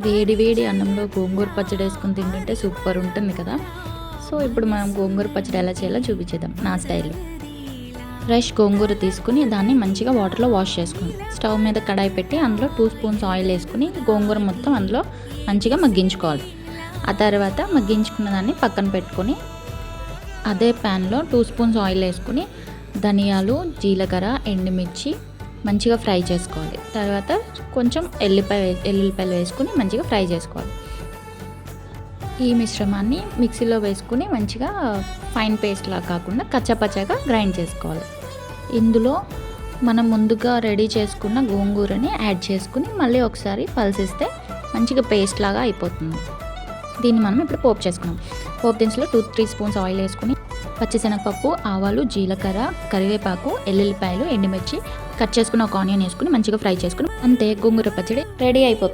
వేడి వేడి అన్నంలో గోంగూర పచ్చడి వేసుకొని తింటుంటే సూపర్ ఉంటుంది కదా. సో ఇప్పుడు మనం గోంగూర పచ్చడి ఎలా చేయాలో చూపించేద్దాం నా స్టైల్లో. ఫ్రెష్ గోంగూర తీసుకుని దాన్ని మంచిగా వాటర్లో వాష్ చేసుకుని స్టవ్ మీద కడాయి పెట్టి అందులో 2 స్పూన్స్ ఆయిల్ వేసుకుని గోంగూర మొత్తం అందులో మంచిగా మగ్గించుకోవాలి. ఆ తర్వాత మగ్గించుకున్న దాన్ని పక్కన పెట్టుకొని అదే ప్యాన్లో 2 స్పూన్స్ ఆయిల్ వేసుకుని ధనియాలు, జీలకర్ర, ఎండుమిర్చి మంచిగా ఫ్రై చేసుకోవాలి. తర్వాత కొంచెం ఎల్లుల్లిపాయలు వేసుకుని మంచిగా ఫ్రై చేసుకోవాలి. ఈ మిశ్రమాన్ని మిక్సీలో వేసుకుని మంచిగా ఫైన్ పేస్ట్లా కాకుండా కచ్చాపచ్చాగా గ్రైండ్ చేసుకోవాలి. ఇందులో మనం ముందుగా రెడీ చేసుకున్న గోంగూరని యాడ్ చేసుకుని మళ్ళీ ఒకసారి పల్సిస్తే మంచిగా పేస్ట్ లాగా అయిపోతుంది. దీన్ని మనం ఇప్పుడు పోపు చేసుకున్నాం. పోపు దినుసులో 2-3 స్పూన్స్ ఆయిల్ వేసుకుని పచ్చిశనగపప్పు, ఆవాలు, జీలకర్ర, కరివేపాకు, ఎల్లుల్లిపాయలు, ఎండుమిర్చి, కట్ చేసుకున్న ఒక ఆనియన్ వేసుకుని మంచిగా ఫ్రై చేసుకుని అంతే, గోంగూర పచ్చడి రెడీ అయిపోతుంది.